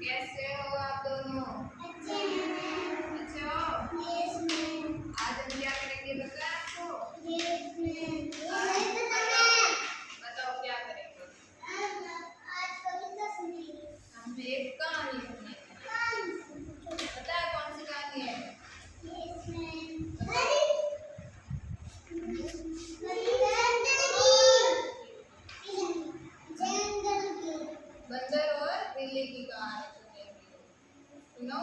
कैसे हो आप दोनों? अच्छे हो? आज हम क्या करेंगे बताएं आपको? बताओ क्या करेंगे? हम एक कहानी सुनेंगे। पता है कौन सी कहानी है? बंदर और बिल्ली की कहानी सुनेंगे। सुनो।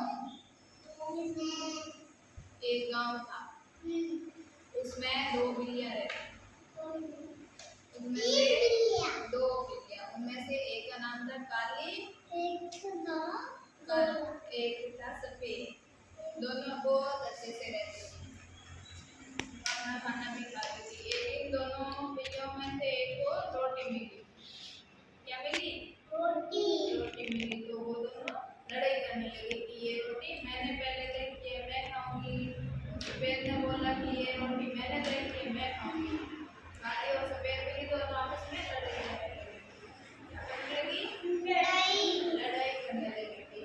एक गांव था, उसमें दो बिल्लियां रहती। उनमें से एक का नाम था काली, एक था सफेद। दोनों बहुत अच्छे से रहते थे, खाना खाना भी खाती थी। एक दिन दोनों बिल्लियों में से एक को रोटी मिली। क्या मिली? रोटी मिली। तो वो दोनों लड़ाई करने लगी कि ये रोटी मैंने पहले देखी है, मैं खाऊंगी। सफेद ने बोला कि ये रोटी मैंने देखी है, मैं खाऊंगी। काली और सफेद बिल्ली दोनों आपस में लड़ाई करने लगी थी।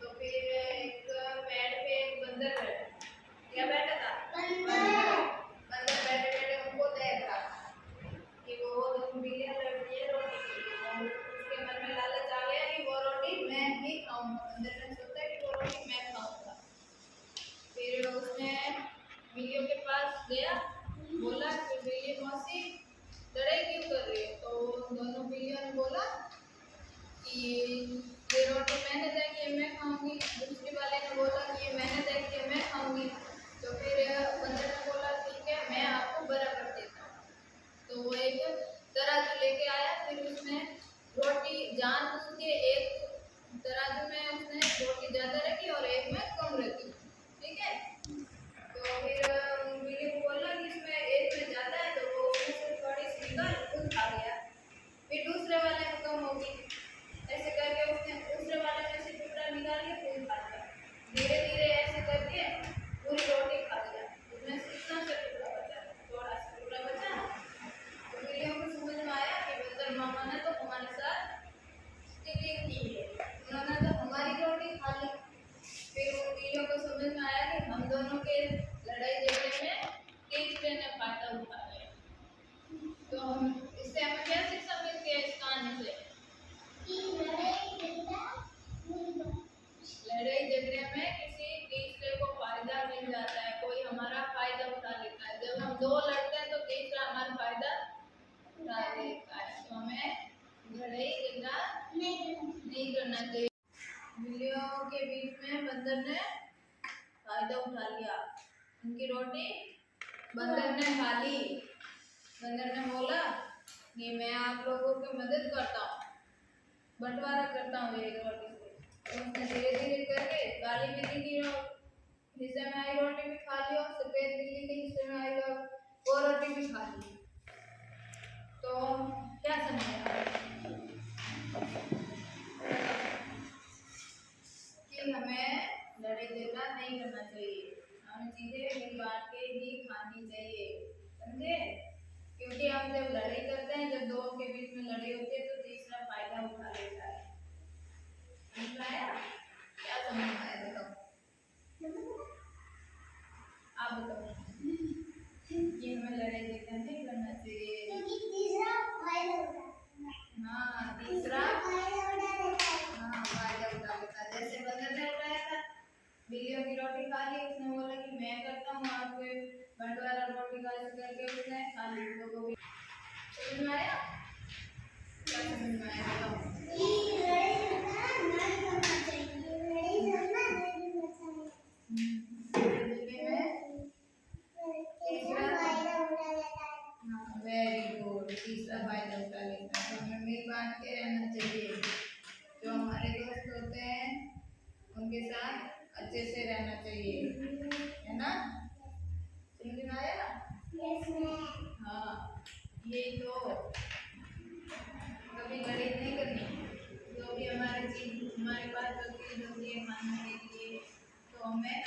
तो फिर एक पेड़ पे एक बंदर बैठा। क्या बैठा था? बंदर बैठे बैठे उनको देख रहा था कि वो दोनों बिल्लियां लड़ रही है रोटी के लिए। तो उसके मन में लालच आ गया कि वो रोटी मैं ही खाऊंगा। बंदर ने सोचा कि वो रोटी मैं खाऊंगा। फिर उसने बिल्लियों के पास गया, बोला कि बिल्ली मौसी लड़ाई क्यों कर रही हो? तो दोनों बिल्लियों ने बोला कि ये रोटी मैंने देखी है, मैं खाऊंगी। दूसरी वाले ने बोला कि ये मैंने देखी है, मैं खाऊंगी। तो फिर बंदर ने बोला ठीक है, मैं आपको बराबर देता हूँ। तो वो एक तराजू लेके आया। फिर उसने रोटी जानबूझ के एक तराजू में उसने रोटी ज्यादा रखी और एक में कम रखी। ठीक है। तो फिर बिल्ली को बोला कि इसमें एक में ज्यादा है, तो वो उसमें से थोड़ी सी निकाल खुद खा गया। फिर दूसरे वाले में कम होगी। ऐसे करके उसने दूसरे वाले में से टुकड़ा निकाल के खुद खा लिया। धीरे धीरे ऐसे करके पूरी रोटी खा लिया। उसमें से कितना सा टुकड़ा बचा? थोड़ा सा टुकड़ा बचा। तो बिल्लियों को समझ में आया कि बंदर मामा ने तो हमारे साथ स्टीलिंग की है, उन्होंने तो हमारी रोटी खा ली। फिर उन बिल्लियों को समझ में आया कि हम दोनों के लड़ाई झगड़े में तीसरे ने फायदा उठाया। तो हम इससे हमें क्या शिक्षा मिलती है इस कहानी से? लड़ाई झगड़े में किसी तीसरे को फायदा मिल जाता है, कोई हमारा फायदा उठा लेता है। जब हम दो लड़ते हैं तो तीसरा हमारा फायदा उठा लेता है। तो हमें लड़ाई झगड़ा नहीं करना चाहिए। बिल्लियों के बीच में बंदर ने फायदा उठा लिया, उनकी रोटी बंदर ने खा ली। बंदर ने बोला कि मैं आप लोगों की मदद करता हूँ, बंटवारा करता हूँ एक रोटी से। तो उसने धीरे धीरे करके काली बिल्ली की हिस्से में आई रोटी भी खा ली और सफेद बिल्ली के हिस्से में आई वो रोटी भी खा ली। तो क्या समझे कि हमें लड़ाई झगड़ा नहीं करना चाहिए, हमें चीजें मिल बांट के ही खानी चाहिए। समझे? क्योंकि हम जब लड़ाई करते हैं, जब दो के बीच में लड़ाई होती है, तो तीसरा फायदा उठा लेता है। समझ आया? क्या समझ आया बताओ? आप बताओ कि हमें लड़ाई झगड़ा नहीं करना चाहिए। हाँ, तीसरा फायदा उठा लेता है। जैसे बंदर ने उठाया था, बिल्लियों की रोटी खा ली। उसने बोला कि मैं करता हूँ आपके बंटवारा रोटी का, ऐसे करके उसने खा ली। लोगों को समझ में आया? क्या समझ में आया बताओ? वेरी गुड, तीसरा फायदा उठा लेता है। तो हमें मिल बांट के रहना चाहिए। जो हमारे दोस्त होते हैं उनके साथ अच्छे से रहना चाहिए, है ना? समझ में आया? हाँ, ये तो कभी लड़ाई नहीं करनी। जो भी हमारी चीज हमारे पास जो चीज होती है खाने के लिए, तो हमें